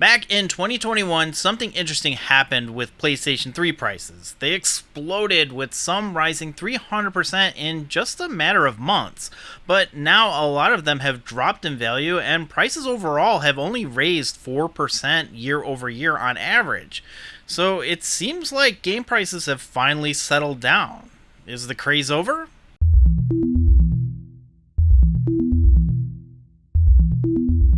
Back in 2021, something interesting happened with PlayStation 3 prices. They exploded, with some rising 300% in just a matter of months. But now a lot of them have dropped in value, and prices overall have only raised 4% year over year on average. So it seems like game prices have finally settled down. Is the craze over?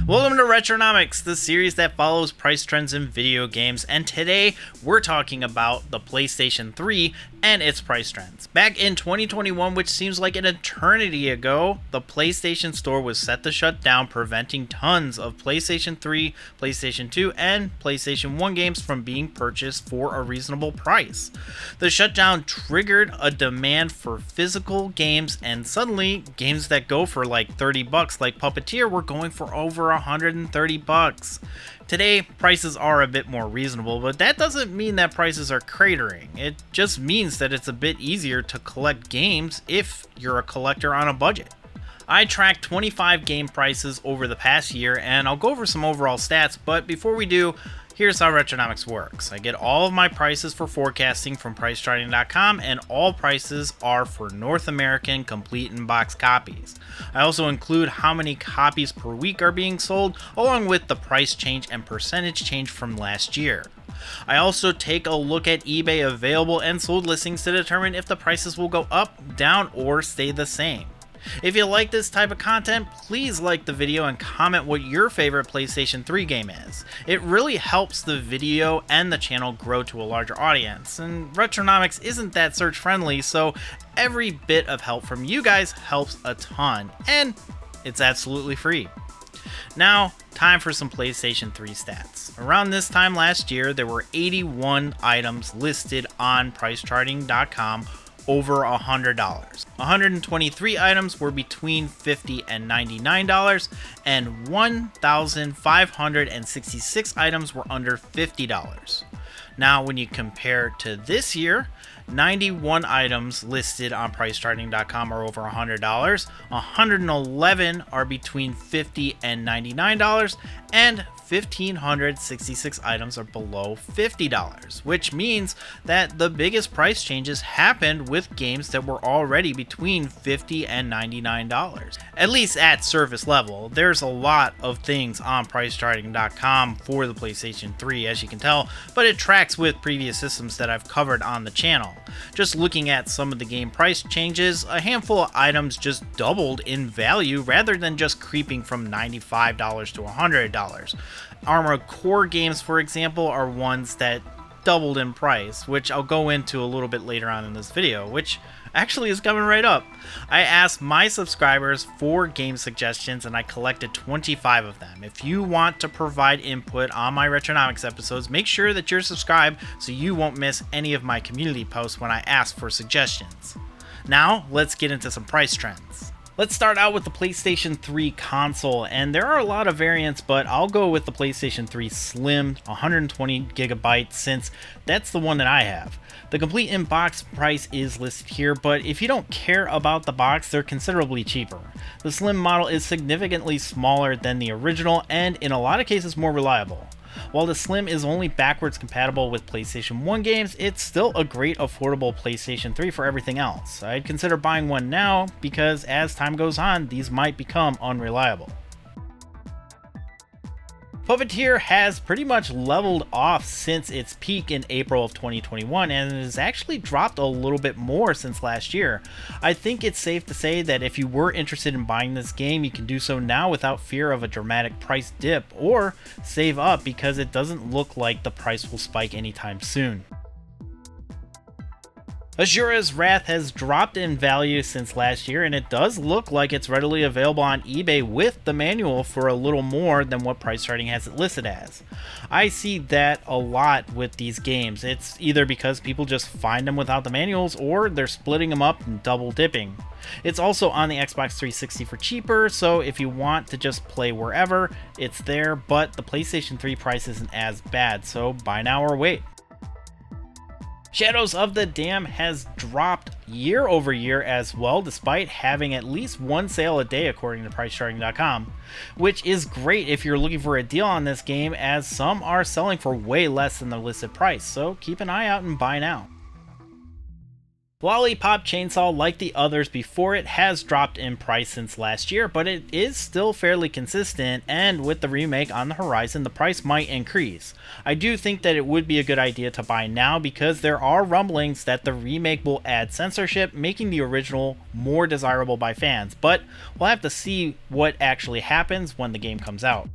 Welcome to Retronomics, the series that follows price trends in video games, and today we're talking about the PlayStation 3 and its price trends. Back in 2021, which seems like an eternity ago, the PlayStation Store was set to shut down, preventing tons of PlayStation 3, PlayStation 2, and PlayStation 1 games from being purchased for a reasonable price. The shutdown triggered a demand for physical games, and suddenly games that go for like $30 like Puppeteer were going for over $130. Today, prices are a bit more reasonable, but that doesn't mean that prices are cratering. It just means that it's a bit easier to collect games if you're a collector on a budget. I tracked 25 game prices over the past year, and I'll go over some overall stats, but before we do, here's how Retronomics works. I get all of my prices for forecasting from PriceCharting.com, and all prices are for North American complete in-box copies. I also include how many copies per week are being sold, along with the price change and percentage change from last year. I also take a look at eBay available and sold listings to determine if the prices will go up, down, or stay the same. If you like this type of content, please like the video and comment what your favorite PlayStation 3 game is. It really helps the video and the channel grow to a larger audience, and Retronomics isn't that search friendly, so every bit of help from you guys helps a ton, and it's absolutely free. Now, time for some PlayStation 3 stats. Around this time last year, there were 81 items listed on PriceCharting.com over $100. 123 items were between $50 and $99, and 1,566 items were under $50. Now, when you compare to this year, 91 items listed on PriceCharting.com are over $100, 111 are between $50 and $99, and 1,566 items are below $50, which means that the biggest price changes happened with games that were already between $50 and $99. At least at surface level. There's a lot of things on PriceCharting.com for the PlayStation 3, as you can tell, but it tracks with previous systems that I've covered on the channel. Just looking at some of the game price changes, a handful of items just doubled in value rather than just creeping from $95 to $100. Armored Core games, for example, are ones that doubled in price, which I'll go into a little bit later on in this video, which actually is coming right up. I asked my subscribers for game suggestions, and I collected 25 of them. If you want to provide input on my Retronomics episodes, make sure that you're subscribed so you won't miss any of my community posts when I ask for suggestions. Now, let's get into some price trends. Let's start out with the PlayStation 3 console, and there are a lot of variants, but I'll go with the PlayStation 3 Slim 120GB since that's the one that I have. The complete in-box price is listed here, but if you don't care about the box, they're considerably cheaper. The Slim model is significantly smaller than the original and in a lot of cases more reliable. While the Slim is only backwards compatible with PlayStation 1 games, it's still a great affordable PlayStation 3 for everything else. I'd consider buying one now because as time goes on, these might become unreliable. Puppeteer has pretty much leveled off since its peak in April of 2021 and has actually dropped a little bit more since last year. I think it's safe to say that if you were interested in buying this game, you can do so now without fear of a dramatic price dip, or save up because it doesn't look like the price will spike anytime soon. Asura's Wrath has dropped in value since last year, and it does look like it's readily available on eBay with the manual for a little more than what Price Charting has it listed as. I see that a lot with these games. It's either because people just find them without the manuals, or they're splitting them up and double dipping. It's also on the Xbox 360 for cheaper, so if you want to just play wherever, it's there, but the PlayStation 3 price isn't as bad, so buy now or wait. Shadows of the Dam has dropped year over year as well, despite having at least one sale a day according to PriceCharting.com, which is great if you're looking for a deal on this game, as some are selling for way less than the listed price, so keep an eye out and buy now. Lollipop Chainsaw, like the others before it, has dropped in price since last year, but it is still fairly consistent, and with the remake on the horizon, the price might increase. I do think that it would be a good idea to buy now because there are rumblings that the remake will add censorship, making the original more desirable by fans, but we'll have to see what actually happens when the game comes out.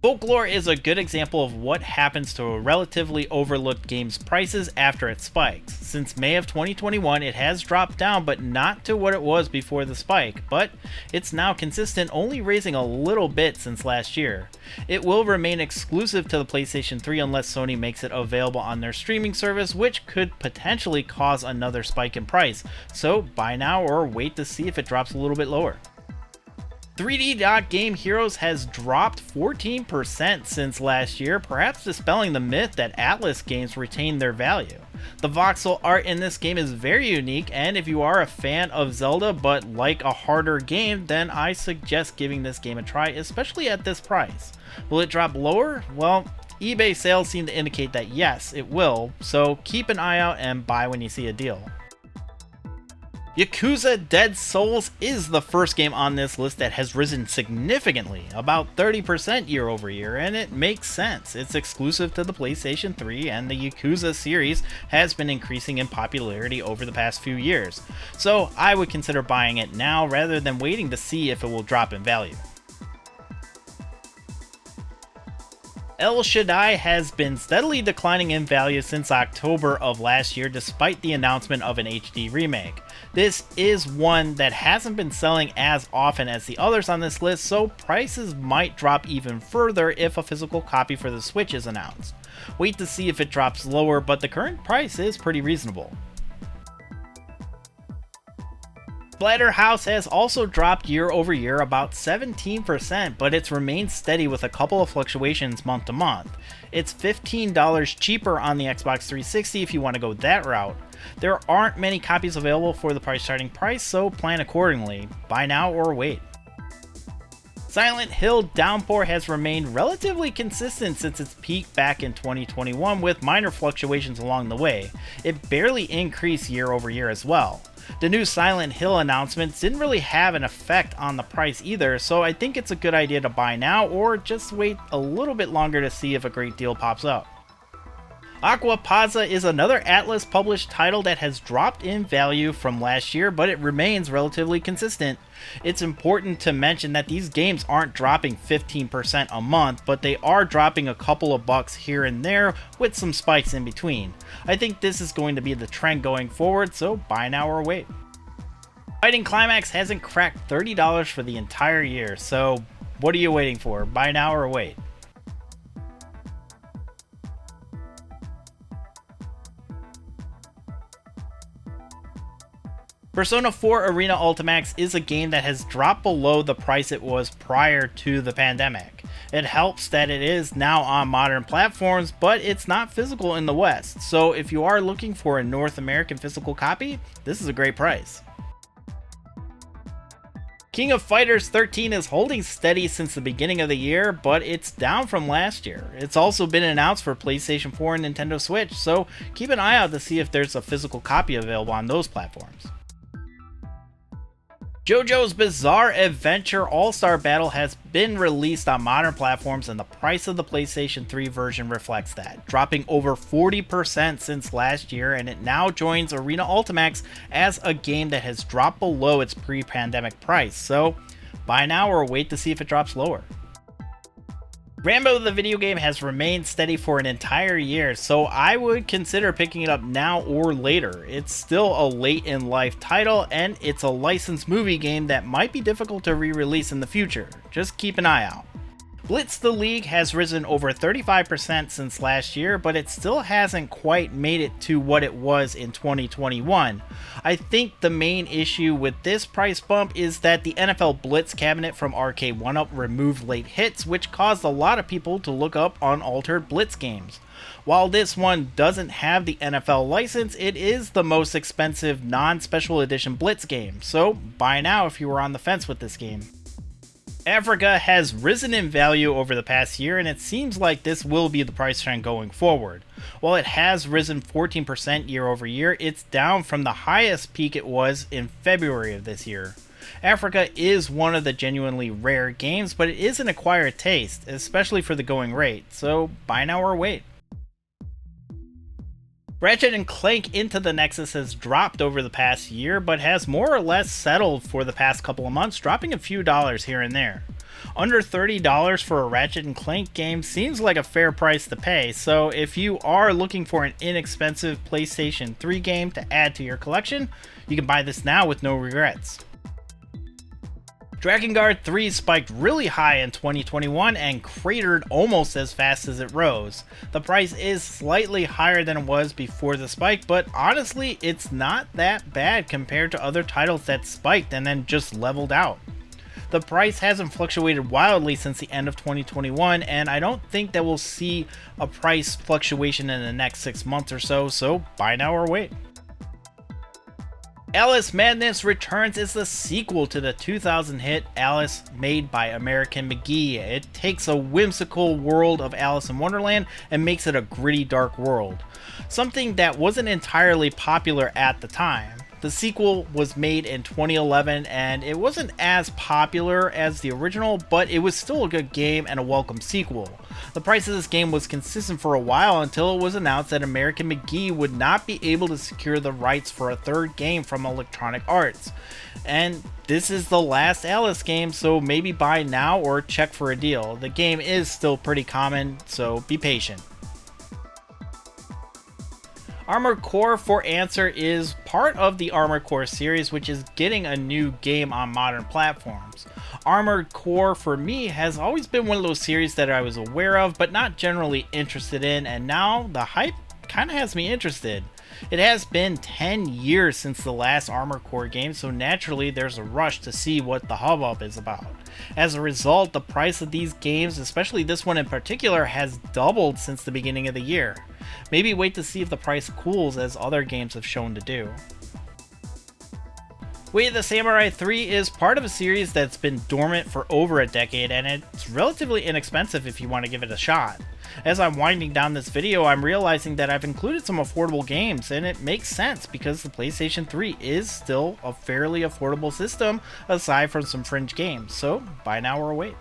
Folklore is a good example of what happens to a relatively overlooked game's prices after it spikes. Since May of 2021, it has dropped down, but not to what it was before the spike, but it's now consistent, only raising a little bit since last year. It will remain exclusive to the PlayStation 3 unless Sony makes it available on their streaming service, which could potentially cause another spike in price, so buy now or wait to see if it drops a little bit lower. 3D Dot Game Heroes has dropped 14% since last year, perhaps dispelling the myth that Atlas games retain their value. The voxel art in this game is very unique, and if you are a fan of Zelda but like a harder game, then I suggest giving this game a try, especially at this price. Will it drop lower? Well, eBay sales seem to indicate that yes, it will, so keep an eye out and buy when you see a deal. Yakuza Dead Souls is the first game on this list that has risen significantly, about 30% year over year, and it makes sense. It's exclusive to the PlayStation 3, and the Yakuza series has been increasing in popularity over the past few years, so I would consider buying it now rather than waiting to see if it will drop in value. El Shaddai has been steadily declining in value since October of last year, despite the announcement of an HD remake. This is one that hasn't been selling as often as the others on this list, so prices might drop even further if a physical copy for the Switch is announced. Wait to see if it drops lower, but the current price is pretty reasonable. Splatterhouse has also dropped year over year about 17%, but it's remained steady with a couple of fluctuations month to month. It's $15 cheaper on the Xbox 360 if you want to go that route. There aren't many copies available for the starting price, so plan accordingly. Buy now or wait. Silent Hill Downpour has remained relatively consistent since its peak back in 2021, with minor fluctuations along the way. It barely increased year over year as well. The new Silent Hill announcements didn't really have an effect on the price either, so I think it's a good idea to buy now or just wait a little bit longer to see if a great deal pops up. Aquapazza is another Atlas published title that has dropped in value from last year, but it remains relatively consistent. It's important to mention that these games aren't dropping 15% a month, but they are dropping a couple of bucks here and there with some spikes in between. I think this is going to be the trend going forward, so buy now or wait. Fighting Climax hasn't cracked $30 for the entire year, so what are you waiting for? Buy now or wait. Persona 4 Arena Ultimax is a game that has dropped below the price it was prior to the pandemic. It helps that it is now on modern platforms, but it's not physical in the West, so if you are looking for a North American physical copy, this is a great price. King of Fighters 13 is holding steady since the beginning of the year, but it's down from last year. It's also been announced for PlayStation 4 and Nintendo Switch, so keep an eye out to see if there's a physical copy available on those platforms. JoJo's Bizarre Adventure All-Star Battle has been released on modern platforms, and the price of the PlayStation 3 version reflects that, dropping over 40% since last year, and it now joins Arena Ultimax as a game that has dropped below its pre-pandemic price, so buy now or wait to see if it drops lower. Rambo the video game has remained steady for an entire year, so I would consider picking it up now or later. It's still a late in life title, and it's a licensed movie game that might be difficult to re-release in the future. Just keep an eye out. Blitz the League has risen over 35% since last year, but it still hasn't quite made it to what it was in 2021. I think the main issue with this price bump is that the NFL Blitz cabinet from Arcade1Up removed late hits, which caused a lot of people to look up unaltered Blitz games. While this one doesn't have the NFL license, it is the most expensive non-special edition Blitz game, so buy now if you were on the fence with this game. Africa has risen in value over the past year, and it seems like this will be the price trend going forward. While it has risen 14% year over year, it's down from the highest peak it was in February of this year. Africa is one of the genuinely rare games, but it is an acquired taste, especially for the going rate, so buy now or wait. Ratchet & Clank Into the Nexus has dropped over the past year, but has more or less settled for the past couple of months, dropping a few dollars here and there. Under $30 for a Ratchet & Clank game seems like a fair price to pay, so if you are looking for an inexpensive PlayStation 3 game to add to your collection, you can buy this now with no regrets. Dragon Guard 3 spiked really high in 2021 and cratered almost as fast as it rose. The price is slightly higher than it was before the spike, but honestly, it's not that bad compared to other titles that spiked and then just leveled out. The price hasn't fluctuated wildly since the end of 2021, and I don't think that we'll see a price fluctuation in the next 6 months or so buy now or wait. Alice Madness Returns is the sequel to the 2000 hit Alice made by American McGee. It takes a whimsical world of Alice in Wonderland and makes it a gritty, dark world. Something that wasn't entirely popular at the time. The sequel was made in 2011 and it wasn't as popular as the original, but it was still a good game and a welcome sequel. The price of this game was consistent for a while until it was announced that American McGee would not be able to secure the rights for a third game from Electronic Arts. And this is the last Alice game, so maybe buy now or check for a deal. The game is still pretty common, so be patient. Armored Core for Answer is part of the Armored Core series, which is getting a new game on modern platforms. Armored Core for me has always been one of those series that I was aware of but not generally interested in, and now the hype kind of has me interested. It has been 10 years since the last Armored Core game, so naturally there's a rush to see what the hubbub is about. As a result, the price of these games, especially this one in particular, has doubled since the beginning of the year. Maybe wait to see if the price cools as other games have shown to do. Way of the Samurai 3 is part of a series that's been dormant for over a decade, and it's relatively inexpensive if you want to give it a shot. As I'm winding down this video, I'm realizing that I've included some affordable games, and it makes sense because the PlayStation 3 is still a fairly affordable system aside from some fringe games, so buy now or wait.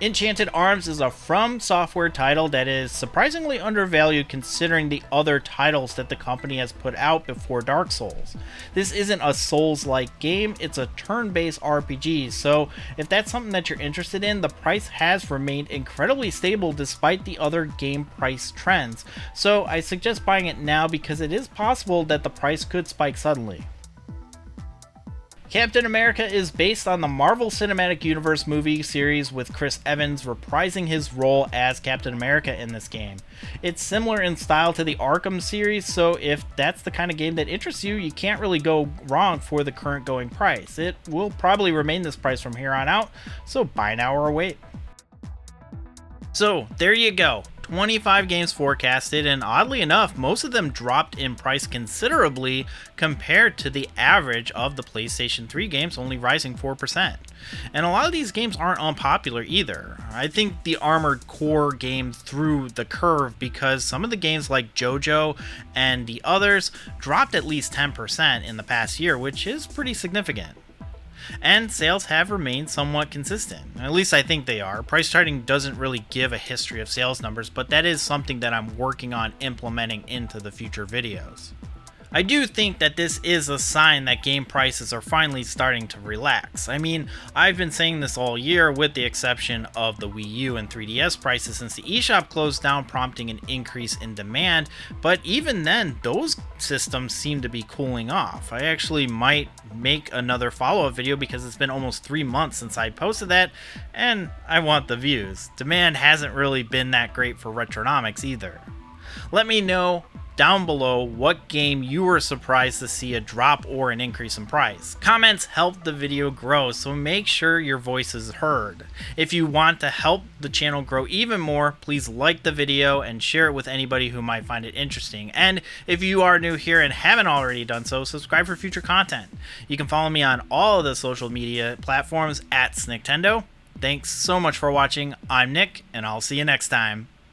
Enchanted Arms is a From Software title that is surprisingly undervalued considering the other titles that the company has put out before Dark Souls. This isn't a Souls-like game, it's a turn-based RPG, so if that's something that you're interested in, the price has remained incredibly stable despite the other game price trends, so I suggest buying it now because it is possible that the price could spike suddenly. Captain America is based on the Marvel Cinematic Universe movie series with Chris Evans reprising his role as Captain America in this game. It's similar in style to the Arkham series, so if that's the kind of game that interests you, you can't really go wrong for the current going price. It will probably remain this price from here on out, so buy now or wait. So there you go. 25 games forecasted, and oddly enough, most of them dropped in price considerably compared to the average of the PlayStation 3 games, only rising 4%. And a lot of these games aren't unpopular either. I think the Armored Core game threw the curve because some of the games like JoJo and the others dropped at least 10% in the past year, which is pretty significant. And sales have remained somewhat consistent. At least I think they are. Price charting doesn't really give a history of sales numbers, but that is something that I'm working on implementing into the future videos. I do think that this is a sign that game prices are finally starting to relax. I mean, I've been saying this all year with the exception of the Wii U and 3DS prices since the eShop closed down, prompting an increase in demand, but even then, those systems seem to be cooling off. I actually might make another follow-up video because it's been almost 3 months since I posted that, and I want the views. Demand hasn't really been that great for Retronomics either. Let me know down below what game you were surprised to see a drop or an increase in price. Comments help the video grow, so make sure your voice is heard. If you want to help the channel grow even more, please like the video and share it with anybody who might find it interesting. And if you are new here and haven't already done so, subscribe for future content. You can follow me on all of the social media platforms at Nicktendo. Thanks so much for watching. I'm Nick, and I'll see you next time.